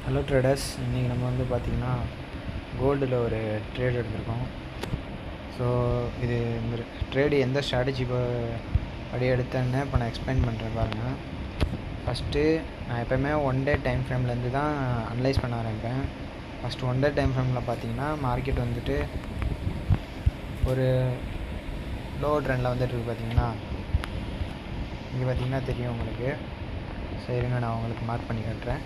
Hello traders, இன்றைக்கி நம்ம வந்து பார்த்திங்கன்னா கோல்டில் ஒரு ட்ரேட் எடுத்திருக்கோம். ஸோ இது இந்த ட்ரேடு எந்த ஸ்ட்ராட்டஜி படி எடுத்தேன்னு இப்போ நான் எக்ஸ்பிளைன் பண்ணுறேன் பாருங்கள். ஃபஸ்ட்டு நான் எப்போயுமே 1 டே டைம் ஃப்ரேம்லேருந்து தான் அனலைஸ் பண்ண ஆரம்பிப்பேன். ஃபஸ்ட்டு 1 டே டைம் ஃப்ரேமில் பார்த்திங்கன்னா மார்க்கெட் வந்துட்டு ஒரு லோ ட்ரெண்டில் வந்துட்டுருக்கு. பார்த்திங்கன்னா இங்கே பார்த்திங்கன்னா தெரியும் உங்களுக்கு. சரிங்க, நான் உங்களுக்கு மார்க் பண்ணி காட்டுறேன்.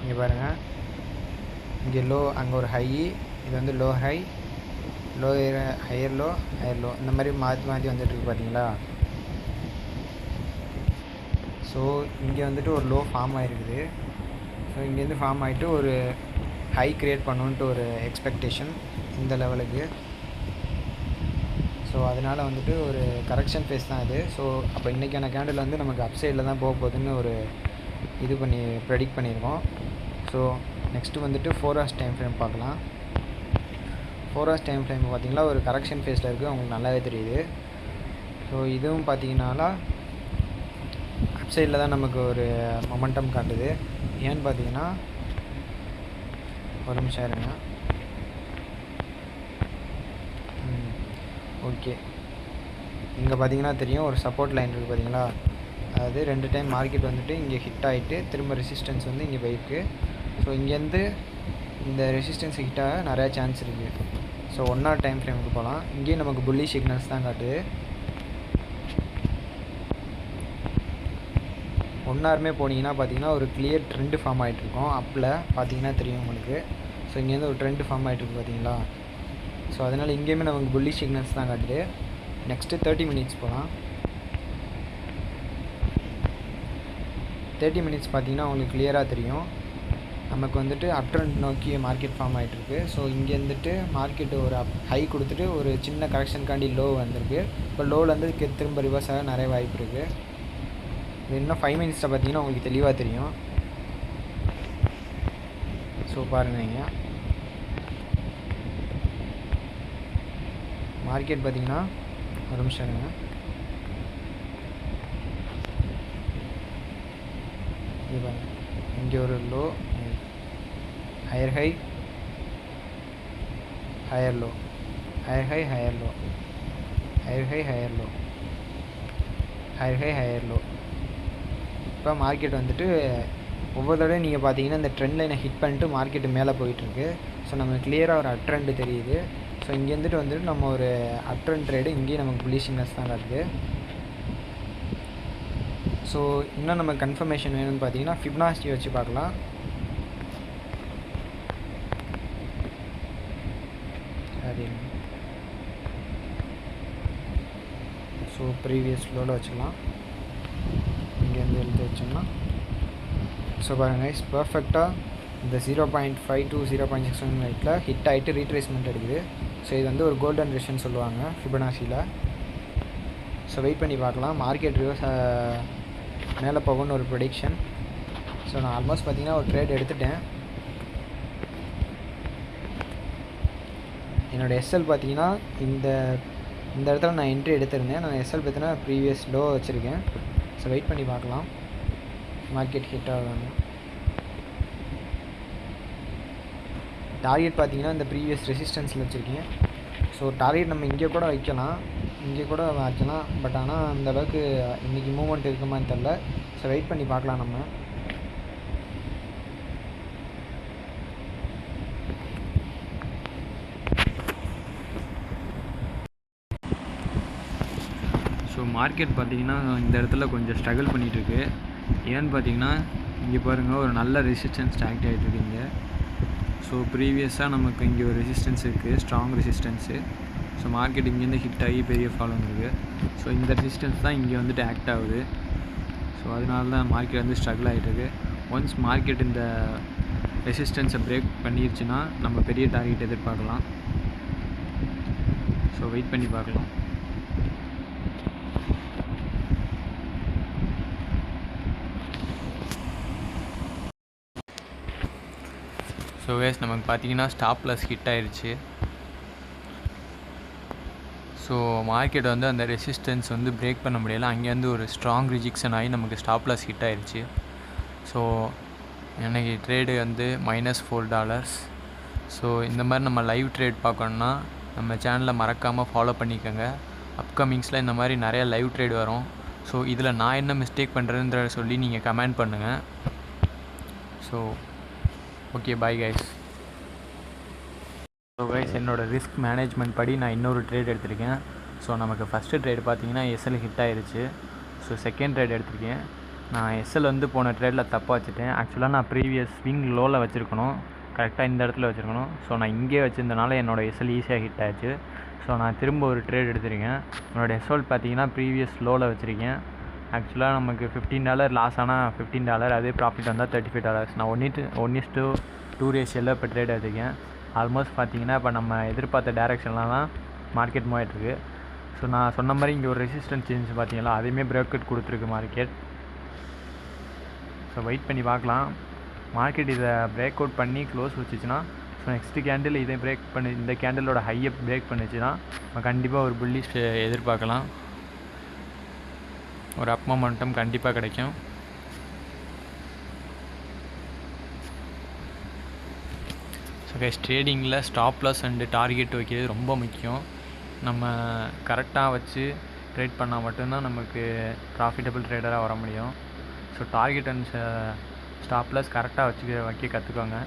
இங்கே பாருங்கள், இங்கே லோ, அங்கே ஒரு ஹை, இது வந்து low high, low higher low, higher low, இந்த மாதிரி மாற்றி மாற்றி வந்துட்டுருக்கு பார்த்தீங்களா. ஸோ இங்கே வந்துட்டு ஒரு லோ ஃபார்ம் ஆகிருக்குது. ஸோ இங்கேருந்து ஃபார்ம் ஆகிட்டு ஒரு ஹை க்ரியேட் பண்ணணுன்ட்டு ஒரு எக்ஸ்பெக்டேஷன் இந்த லெவலுக்கு. ஸோ அதனால் வந்துட்டு ஒரு கரெக்ஷன் ஃபேஸ் தான் இது. ஸோ அப்போ இன்றைக்கான கேண்டில் வந்து நமக்கு அப் சைடில் தான் போக போகுதுன்னு ஒரு இது பண்ணி ப்ரெடிக்ட் பண்ணியிருக்கோம். ஸோ நெக்ஸ்ட்டு வந்துட்டு 4 hours டைம் ஃப்ரேம் பார்க்கலாம். 4 hours டைம் ஃப்ரேம் பார்த்திங்கன்னா ஒரு கரெக்ஷன் ஃபேஸில் இருக்குது, உங்களுக்கு நல்லாவே தெரியுது. ஸோ இதுவும் பார்த்திங்கனால அப் சைடில் தான் நமக்கு ஒரு மொமெண்டம் காட்டுது. ஏன்னு பார்த்தீங்கன்னா, ஒரு நிமிஷம் இருங்க. ஓகே, இங்கே பார்த்தீங்கன்னா தெரியும் ஒரு சப்போர்ட் லைன் இருக்குது பார்த்தீங்களா. அதாவது 2 டைம் மார்க்கெட் வந்துட்டு இங்கே ஹிட் ஆகிட்டு திரும்ப ரெசிஸ்டன்ஸ் வந்து இங்கே போயிருக்கு. ஸோ இங்கேருந்து இந்த ரெசிஸ்டன்ஸ் ஹிட் ஆக நிறையா சான்ஸ் இருக்குது. ஸோ 1 hour டைம் ஃப்ரேமுக்கு போகலாம். இங்கேயும் நமக்கு புல்லி சிக்னல்ஸ் தான் காட்டுது. 1 hourமே போனீங்கன்னா பார்த்தீங்கன்னா ஒரு கிளியர் ட்ரெண்டு ஃபார்ம் ஆகிட்ருக்கோம். அப்பில் பார்த்தீங்கன்னா தெரியும் உங்களுக்கு. ஸோ இங்கேருந்து ஒரு ட்ரெண்டு ஃபார்ம் ஆகிட்ருக்கு பார்த்தீங்களா. ஸோ அதனால் இங்கேயுமே நமக்கு புல்லி சிக்னல்ஸ் தான் காட்டுது. நெக்ஸ்ட்டு 30 minutes போகலாம். 30 minutes பார்த்தீங்கன்னா உங்களுக்கு கிளியராக தெரியும். நமக்கு வந்துட்டு அப் ட்ரெண்ட் நோக்கி மார்க்கெட் ஃபார்ம் ஆகிட்டுருக்கு. ஸோ இங்கே வந்துட்டு மார்க்கெட்டு ஒரு ஹை கொடுத்துட்டு ஒரு சின்ன கரெக்ஷனுக்காண்டி லோ வந்திருக்கு. இப்போ லோவிலேருந்து திரும்ப ரிவர்ஸ் ஆக நிறைய வாய்ப்பு இருக்குது. இது இன்னும் 5 minutes பார்த்தீங்கன்னா உங்களுக்கு தெளிவாக தெரியும். ஸோ பாருங்கள், நீங்கள் மார்க்கெட் பார்த்தீங்கன்னா ஒரு நிமிஷம் இருங்க. இது பாருங்கள், இங்கே ஒரு low, higher high, higher low, higher high, higher low, higher high, higher low, higher high, higher low. இப்போ மார்க்கெட் வந்துட்டு ஒவ்வொரு தடவையும் நீங்கள் பார்த்தீங்கன்னா இந்த ட்ரெண்ட் லைனை ஹிட் பண்ணிட்டு மார்க்கெட்டு மேலே போயிட்டுருக்கு. ஸோ நமக்கு கிளியராக ஒரு அப் ட்ரெண்டு தெரியுது. ஸோ இங்கேருந்துட்டு வந்துட்டு நம்ம ஒரு அப் ட்ரெண்ட் ட்ரேடு இங்கேயும் நமக்கு புல்லிஷிங்னஸ் தான் காட்டுது. ஸோ இன்னும் நம்ம கன்ஃபர்மேஷன் வேணும்னு பார்த்தீங்கன்னா ஃபிபனாச்சி வச்சு பார்க்கலாம். சரி, ஸோ ப்ரீவியஸ் லோவில் வச்சுக்கலாம். இங்கேருந்து எழுதி வச்சோம்னா ஸோ பாருங்கள், இஸ் பர்ஃபெக்டாக இந்த 0.5 to 0.61 ரைட்டில் ஹிட் ஆகிட்டு ரீட்ரேஸ்மெண்ட் எடுக்குது. ஸோ இது வந்து ஒரு கோல்டன் ரெஷன் சொல்லுவாங்க ஃபிபனாசியில். ஸோ வெயிட் பண்ணி பார்க்கலாம். மார்க்கெட் ரிவர்ஸ் மேலே போகும்னு ஒரு ப்ரெடிக்ஷன். ஸோ நான் ஆல்மோஸ்ட் பார்த்தீங்கன்னா ஒரு ட்ரேட் எடுத்துட்டேன். என்னோடய எஸ்எல் பார்த்தீங்கன்னா இந்த இடத்துல நான் என்ட்ரி எடுத்திருந்தேன். நான் எஸ்எல் பார்த்தீங்கன்னா ப்ரீவியஸ் லோ வச்சுருக்கேன். ஸோ வெயிட் பண்ணி பார்க்கலாம் மார்க்கெட் ஹிட் ஆகாங்க. டார்கெட் பார்த்தீங்கன்னா இந்த ப்ரீவியஸ் ரெசிஸ்டன்ஸில் வச்சுருக்கேன். ஸோ டார்கெட் நம்ம இங்கே கூட வைக்கலாம், பட் ஆனால் அந்த அளவுக்கு இன்றைக்கி மூவ்மெண்ட் இருக்குமான்னு தெரில. ஸோ வெயிட் பண்ணி பார்க்கலாம் நம்ம. ஸோ மார்க்கெட் பார்த்திங்கன்னா இந்த இடத்துல கொஞ்சம் ஸ்ட்ரகிள் பண்ணிகிட்ருக்கு. ஏன்னு பார்த்தீங்கன்னா இங்கே பாருங்கள், ஒரு நல்ல ரெசிஸ்டன்ஸ் ஆக்ட் ஆகிட்டு இங்கே. ஸோ ப்ரீவியஸாக நமக்கு இங்கே ஒரு ரெசிஸ்டன்ஸ் இருக்குது, ஸ்ட்ராங் ரெசிஸ்டன்ஸு. ஸோ மார்க்கெட் இங்கேருந்து ஹிட் ஆகி பெரிய ஃபாலோ இருக்குது. ஸோ இந்த ரெசிஸ்டன்ஸ் தான் இங்கே வந்துட்டு ஆக்ட் ஆகுது. ஸோ அதனால தான் மார்க்கெட் வந்து ஸ்ட்ரகிள் ஆகிட்டுருக்கு. ஒன்ஸ் மார்க்கெட் இந்த ரெசிஸ்டன்ஸை பிரேக் பண்ணிடுச்சுன்னா நம்ம பெரிய டார்கெட் எதிர்பார்க்கலாம். ஸோ வெயிட் பண்ணி பார்க்கலாம். ஸோ வேஸ் நமக்கு பார்த்தீங்கன்னா ஸ்டாப் லாஸ் ஹிட் ஆயிடுச்சு. ஸோ மார்க்கெட் வந்து அந்த ரெசிஸ்டன்ஸ் வந்து பிரேக் பண்ண முடியலை. அங்கேருந்து ஒரு ஸ்ட்ராங் ரிஜெக்ஷன் ஆகி நமக்கு ஸ்டாப் லாஸ் ஹிட் ஆயிடுச்சு. ஸோ எனக்கு ட்ரேடு வந்து -$4. ஸோ இந்த மாதிரி நம்ம லைவ் ட்ரேட் பார்க்கணுன்னா நம்ம சேனலை மறக்காமல் ஃபாலோ பண்ணிக்கோங்க. அப்கமிங்ஸில் இந்த மாதிரி நிறைய லைவ் ட்ரேட் வரும். ஸோ இதில் நான் என்ன மிஸ்டேக் பண்ணுறேன்ற சொல்லி நீங்கள் கமெண்ட் பண்ணுங்கள். So okay, bye guys. So guys, என்னோடய ரிஸ்க் மேனேஜ்மெண்ட் படி நான் இன்னொரு ட்ரேட் எடுத்திருக்கேன். ஸோ நமக்கு ஃபஸ்ட்டு ட்ரேட் பார்த்தீங்கன்னா எஸ்எல் ஹிட் ஆயிடுச்சு. ஸோ செகண்ட் ட்ரேட் எடுத்திருக்கேன். நான் எஸ்எல் வந்து போன ட்ரேடில் தப்பாக வச்சுட்டேன். ஆக்சுவலாக நான் ப்ரீவியஸ் ஸ்விங் லோவில் வச்சுருக்கணும், கரெக்டாக இந்த இடத்துல வச்சுருக்கணும். ஸோ நான் இங்கே வச்சுருந்தனால என்னோடய எஸ்எல் ஈஸியாக ஹிட் ஆச்சு. ஸோ நான் திரும்ப ஒரு ட்ரேட் எடுத்திருக்கேன். என்னோடய எஸ்எல் பார்த்தீங்கன்னா ப்ரீவியஸ் லோவில் வச்சுருக்கேன். ஆக்சுவலாக நமக்கு $15 லாஸ் ஆனால் $15, அதே ப்ராஃபிட் வந்தால் $35. நான் 1:2 ரேஷியோவில் இப்போ ட்ரேட் எடுத்திருக்கேன். ஆல்மோஸ்ட் பார்த்தீங்கன்னா இப்போ நம்ம எதிர்பார்த்த டேரெக்ஷன்லாம் தான் மார்க்கெட் மூவ் ஆகிட்டுருக்கு. ஸோ நான் சொன்ன மாதிரி இங்கே ஒரு ரெசிஸ்டன்ஸ் சேஞ்ச் பார்த்தீங்களா, அதுவுமே பிரேக் அவுட் கொடுத்துருக்கு மார்க்கெட். ஸோ வெயிட் பண்ணி பார்க்கலாம். மார்க்கெட் இதை பிரேக் அவுட் பண்ணி க்ளோஸ் வச்சுச்சுன்னா, ஸோ நெக்ஸ்ட்டு கேண்டில் இதை பிரேக் பண்ணி இந்த கேண்டிலோட ஹையை பிரேக் பண்ணிச்சுன்னா நம்ம கண்டிப்பாக ஒரு புல்லிஷ் எதிர்பார்க்கலாம். ஒரு அப் மொமெண்டம் கண்டிப்பாக கிடைக்கும். ஸோ கைஸ், ட்ரேடிங்கில் ஸ்டாப் லாஸ் அண்டு டார்கெட் வைக்கிறது ரொம்ப முக்கியம். நம்ம கரெக்டாக வச்சு ட்ரேட் பண்ணால் மட்டும்தான் நமக்கு ப்ராஃபிட்டபிள் ட்ரேடராக வர முடியும். So target and stop loss கரெக்டாக வைக்க கற்றுக்கோங்க.